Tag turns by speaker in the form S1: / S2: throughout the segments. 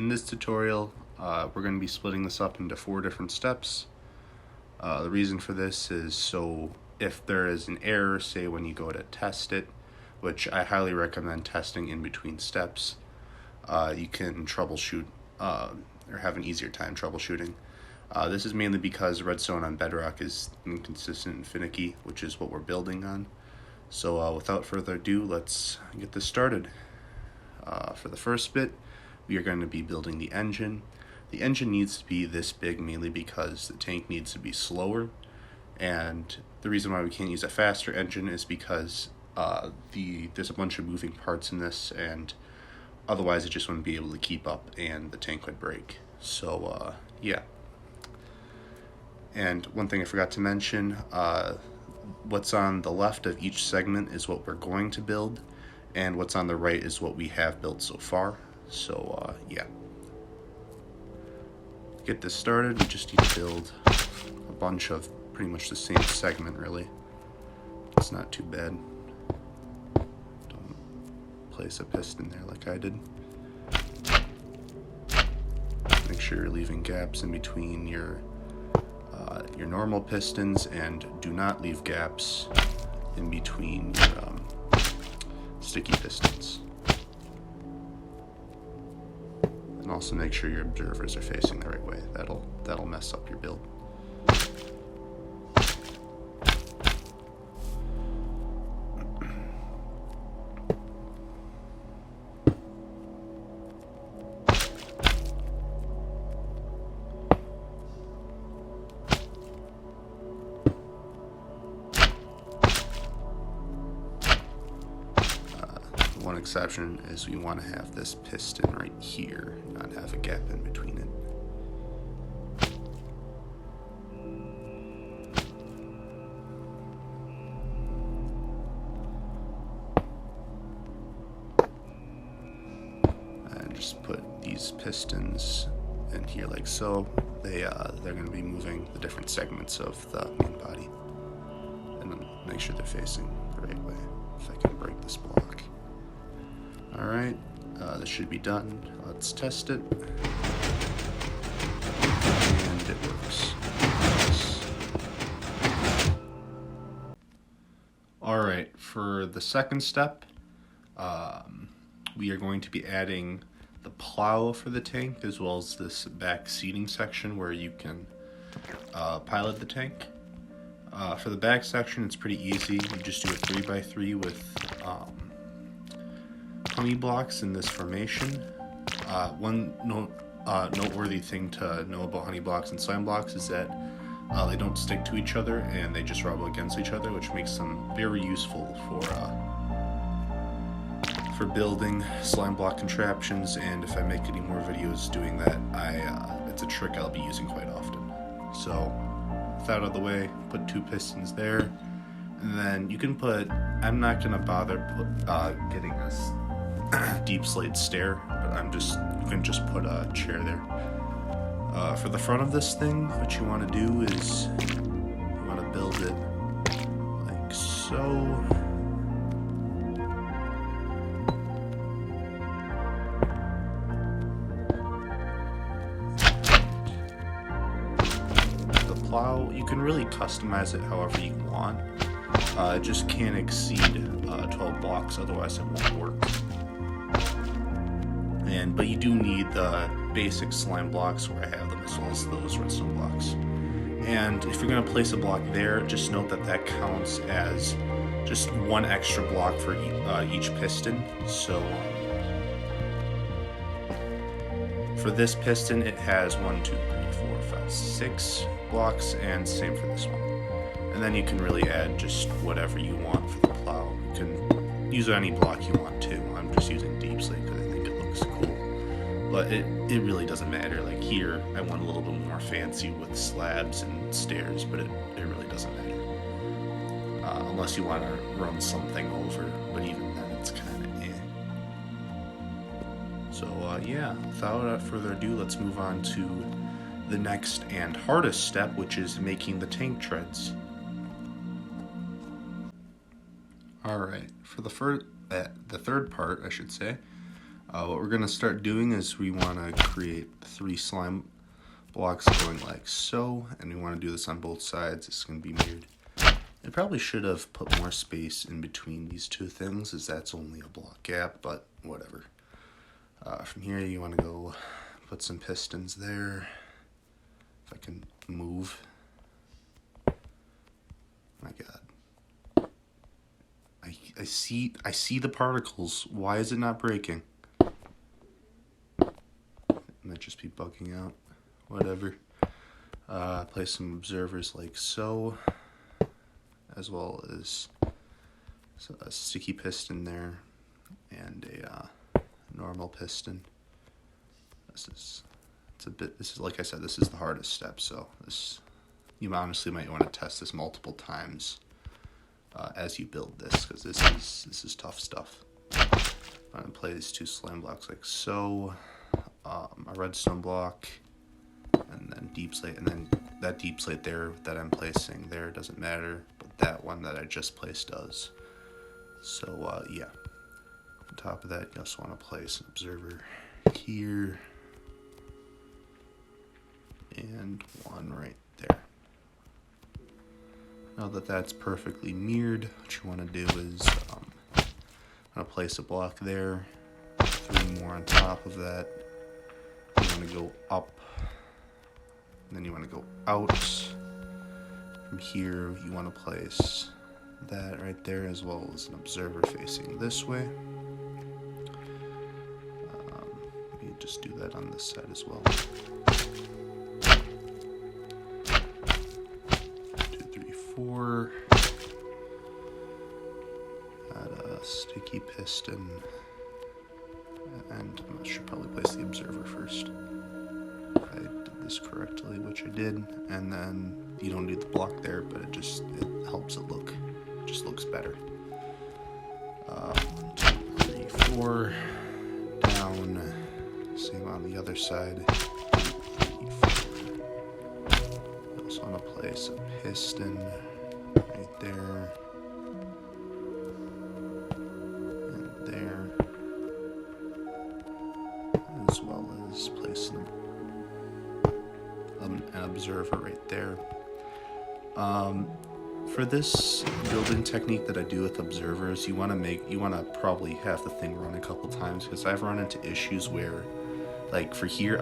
S1: in this tutorial, we're going to be splitting this up into 4 different steps. The reason for this is so if there is an error, say when you go to test it, which I highly recommend testing in between steps, you can troubleshoot or have an easier time troubleshooting. This is mainly because redstone on Bedrock is inconsistent and finicky, which is what we're building on. So without further ado, let's get this started. For the first bit, we are going to be building the engine. The engine needs to be this big mainly because the tank needs to be slower, and the reason why we can't use a faster engine is because there's a bunch of moving parts in this, and otherwise it just wouldn't be able to keep up and the tank would break. So yeah. And one thing I forgot to mention, what's on the left of each segment is what we're going to build, and what's on the right is what we have built so far. So yeah. To get this started, we just need to build a bunch of pretty much the same segment, really. It's not too bad. Don't place a piston there like I did. Make sure you're leaving gaps in between your normal pistons, and do not leave gaps in between your sticky pistons. And also make sure your observers are facing the right way. That'll mess up your build. One exception is we want to have this piston right here, not have a gap in between it. And just put these pistons in here like so. They're going to be moving the different segments of the main body. And then make sure they're facing the right way. If I can break this block. Alright, this should be done. Let's test it. And it works. Nice. Alright, for the second step, we are going to be adding the plow for the tank, as well as this back seating section where you can pilot the tank. For the back section, it's pretty easy. You just do a 3x3 with honey blocks in this formation. One noteworthy thing to know about honey blocks and slime blocks is that they don't stick to each other and they just rub against each other, which makes them very useful for building slime block contraptions. And if I make any more videos doing that, it's a trick I'll be using quite often. So with that out of the way, put 2 pistons there, and then you can put, I'm not gonna bother getting this deep slate stair, but you can just put a chair there. For the front of this thing, what you want to do is you want to build it like so. The plow, you can really customize it however you want. It just can't exceed 12 blocks, otherwise it won't work. But you do need the basic slime blocks where I have them, as well as those redstone blocks. And if you're going to place a block there, just note that that counts as just 1 extra block for each piston. So for this piston, it has 1, 2, 3, 4, 5, 6 blocks, and same for this one. And then you can really add just whatever you want for the plow. You can use any block you want to. I'm just using deep slate because I think it looks cool. But it really doesn't matter. Like here, I went a little bit more fancy with slabs and stairs, but it really doesn't matter. Unless you want to run something over, but even then it's kind of eh. So yeah, without further ado, let's move on to the next and hardest step, which is making the tank treads. Alright, for the third part, I should say, What we're going to start doing is we want to create 3 slime blocks going like so, and we want to do this on both sides. It's going to be mirrored. I probably should have put more space in between these 2 things, as that's only a block gap, but whatever. From here you want to go put some pistons there. If I can move. My God. I see the particles. Why is it not breaking? Might just be bugging out. Whatever. Place some observers like so, as well as a sticky piston there and a normal piston. This is like I said, this is the hardest step, so you honestly might want to test this multiple times as you build this, because this is tough stuff. I'm gonna place 2 slime blocks like so, a redstone block, and then deep slate, and then that deep slate there that I'm placing there doesn't matter, but that one that I just placed does. So yeah. On top of that, you also want to place an observer here and one right there. Now that that's perfectly mirrored, what you want to do is I'm going to place a block there, 3 more on top of that. You want to go up, and then you want to go out. From here, you want to place that right there, as well as an observer facing this way. You just do that on this side as well. 2, 3, 4. Add a sticky piston, and I should probably place the observer first. If I did this correctly, which I did, and then you don't need the block there, but it helps it look. It just looks better. 1, 2, 3, 4. Down. Same on the other side. 3, 4. You also want to place a piston right there. And there. As well as placing an observer right there. For this building technique that I do with observers, you want to probably have the thing run a couple times, because I've run into issues where, like for here,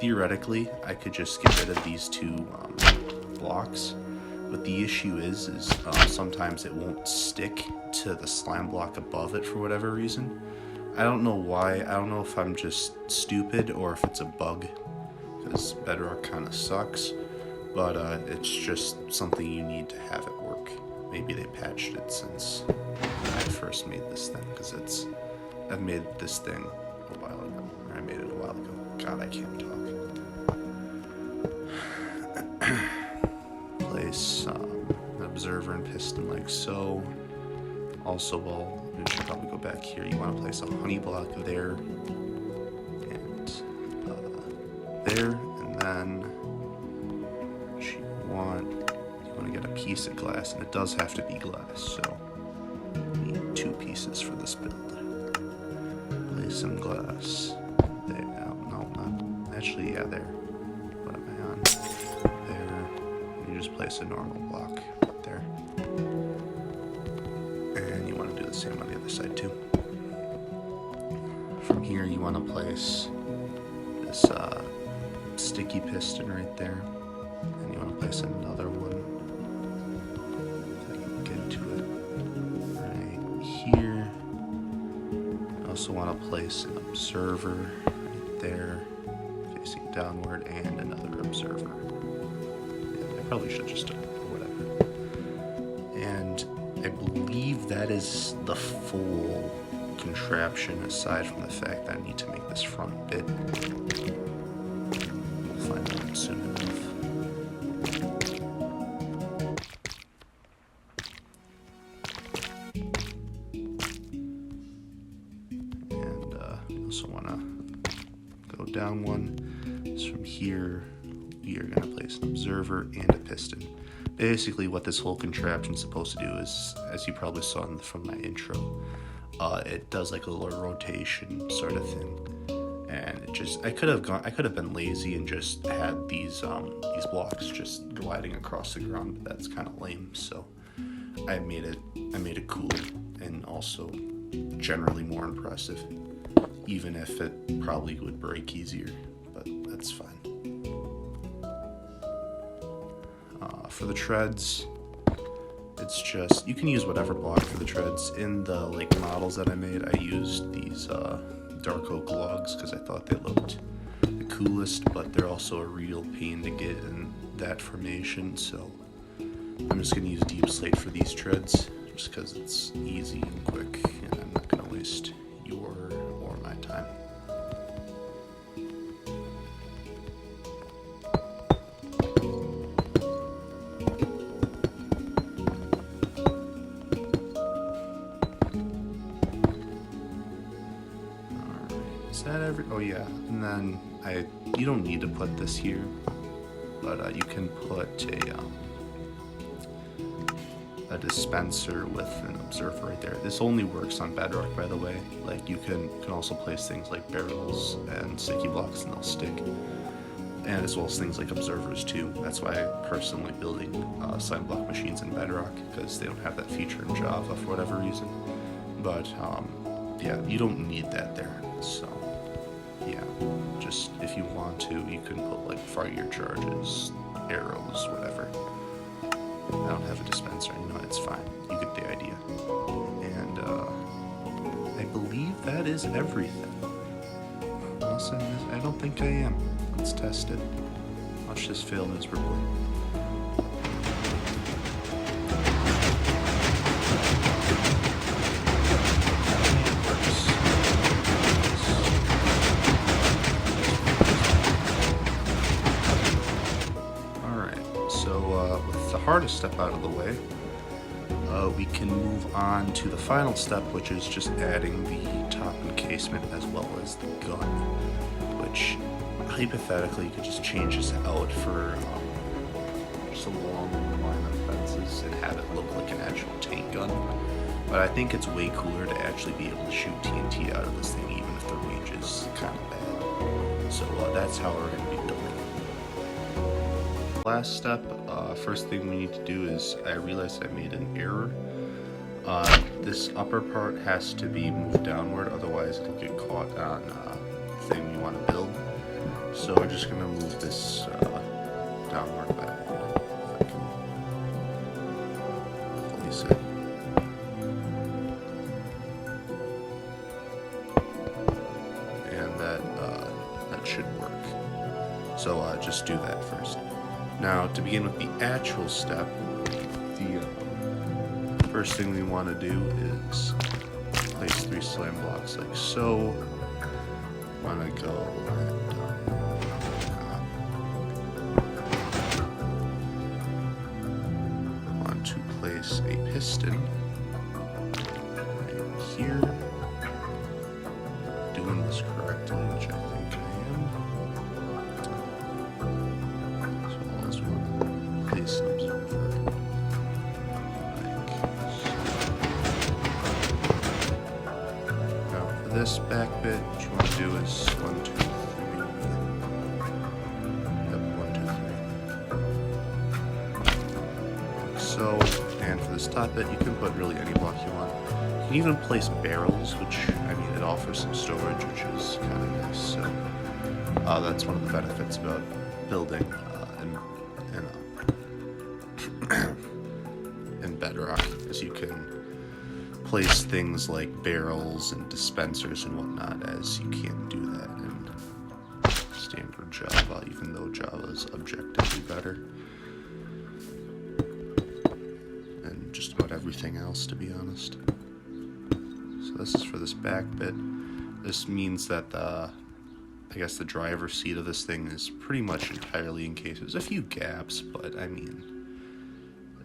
S1: theoretically, I could just get rid of these 2 blocks, but the issue is sometimes it won't stick to the slime block above it for whatever reason. I don't know why. I don't know if I'm just stupid or if it's a bug, because Bedrock kind of sucks. But it's just something you need to have it work. Maybe they patched it since I first made this thing, because I've made this thing a while ago. Or I made it a while ago. God, I can't talk. Place an observer and piston like so. Also, we should probably go back here. You want to place a honey block there and there, and then you want to get a piece of glass, and it does have to be glass, so you need 2 pieces for this build. Place some glass there. No, not actually. Yeah, there. What am I on? There. And you just place a normal block right there, and you want to do the same on the other side too. From here, you want to place this sticky piston right there. And you want to place another one, if I can get to it, right here. You also want to place an observer right there, facing downward, and another observer. Yeah, I probably should just do it, or whatever. And I believe that is the full contraption, aside from the fact that I need to make this front bit. We'll find out soon enough. Also want to go down one. So from here, you're going to place an observer and a piston. Basically, what this whole contraption is supposed to do is, as you probably saw from my intro, it does like a little rotation sort of thing. And it just, I could have been lazy and just had these blocks just gliding across the ground, but that's kind of lame. So I made it cool and also generally more impressive, even if it probably would break easier, but that's fine. For the treads, it's just, you can use whatever block for the treads. In the like models that I made, I used these dark oak logs because I thought they looked the coolest, but they're also a real pain to get in that formation, so I'm just going to use deep slate for these treads just because it's easy and quick, and I'm not going to waste your or my time. Oh yeah, and then you don't need to put this here, but you can put a dispenser with an observer right there. This only works on Bedrock, by the way. Like you can also place things like barrels and sticky blocks and they'll stick, and as well as things like observers too. That's why I personally like building slime block machines in Bedrock, because they don't have that feature in Java for whatever reason. But yeah, you don't need that there, so yeah, just if you want to, you can put like fire charges, arrows, whatever. I don't have a dispenser, it's fine. You get the idea. And I believe that is everything. Unless I don't think I am. Let's test it. Watch this fail miserably. With the hardest step out of the way, we can move on to the final step, which is just adding the top encasement as well as the gun, which hypothetically you could just change this out for just a long line of fences and have it look like an actual tank gun. But I think it's way cooler to actually be able to shoot TNT out of this thing, even if the range is kind of bad. So that's how we're going to be building it. Last step, first thing we need to do is, I realized I made an error. This upper part has to be moved downward, otherwise it'll get caught on the thing we want to build. So we're just going to move this downward by one. If I can place it. And that should work. So just do that first. Now, to begin with the actual step, the first thing we want to do is place 3 slime blocks like so. Want to go and want to place a piston right here. Doing this correctly, which I think I am. Place an observer like so. Now for this back bit, what you want to do is 1, 2, 3. Yep, 1, 2, 3. So, and for this top bit, you can put really any block you want. You can even place barrels, which, I mean, it offers some storage, which is kind of nice. So that's one of the benefits about building in Bedrock, is you can place things like barrels and dispensers and whatnot, as you can't do that in standard Java, even though Java is objectively better than just about everything else, to be honest. So this is for this back bit. This means that I guess the driver's seat of this thing is pretty much entirely encased. There's a few gaps, but I mean,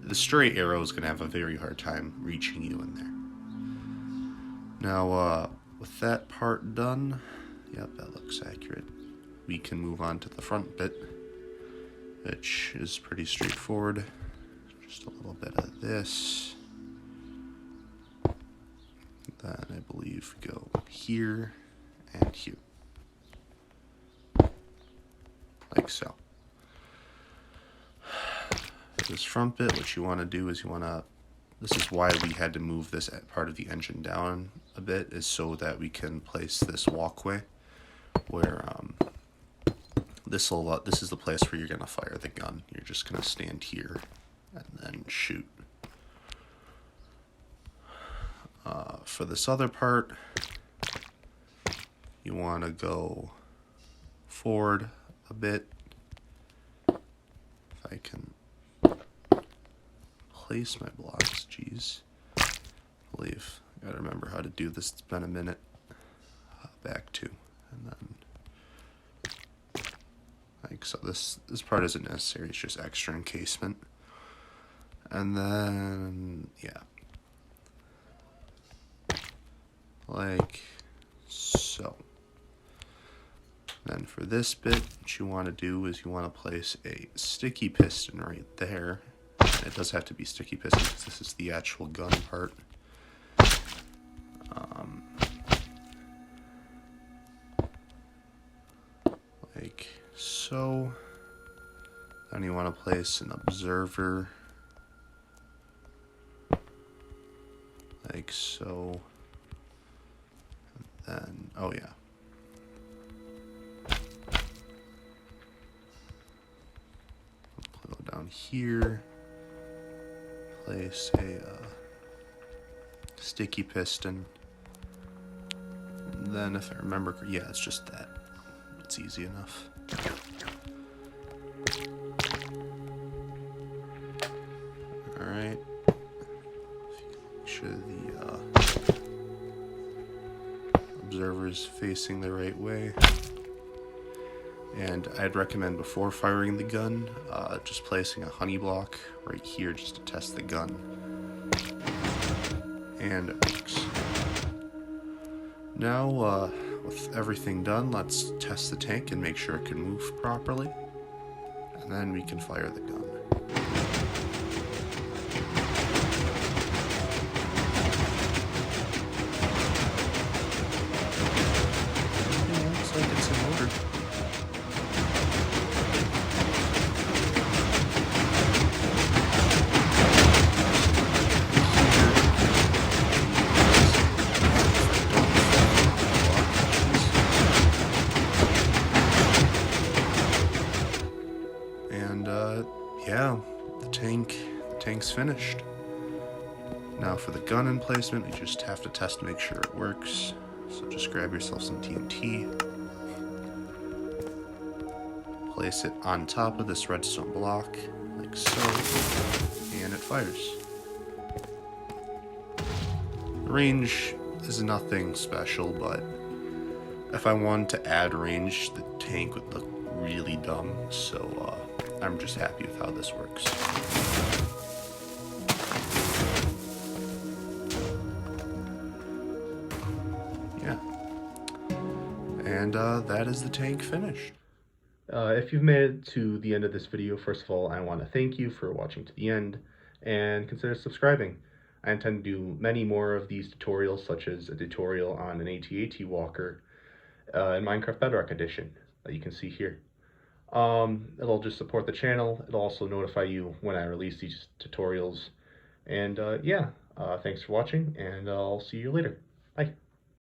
S1: the stray arrow is going to have a very hard time reaching you in there. Now, with that part done, yep, that looks accurate. We can move on to the front bit, which is pretty straightforward. Just a little bit of this. then I believe go here and here, like so. For this front bit, what you want to do is this is why we had to move this part of the engine down a bit, is so that we can place this walkway where this is the place where you're going to fire the gun. You're just going to stand here and then shoot. For this other part, you want to go forward a bit. If I can place my blocks, geez. I believe I gotta remember how to do this. It's been a minute. Back to, and then like so. This part isn't necessary. It's just extra encasement, and then yeah, like so. Then for this bit, what you want to do is you want to place a sticky piston right there. It does have to be sticky piston because this is the actual gun part. Like so. Then you want to place an observer. Like so. And then, oh yeah. Go down here. Place a sticky piston. And then if I remember, yeah, it's just that. It's easy enough. Alright. Make sure the observer's facing the right way. And I'd recommend before firing the gun, just placing a honey block right here just to test the gun. And it works. Now, with everything done, let's test the tank and make sure it can move properly. And then we can fire the gun. Yeah, looks like it's in order. Yeah, the tank's finished. Now for the gun emplacement, we just have to test to make sure it works. So just grab yourself some TNT. Place it on top of this redstone block, like so, and it fires. The range is nothing special, but if I wanted to add range, the tank would look really dumb, so I'm just happy with how this works. Yeah. And that is the tank finished. If you've made it to the end of this video, first of all, I want to thank you for watching to the end, and consider subscribing. I intend to do many more of these tutorials, such as a tutorial on an AT-AT walker in Minecraft Bedrock Edition that you can see here. It'll just support the channel. It'll also notify you when I release these tutorials. And yeah, thanks for watching, and I'll see you later. Bye.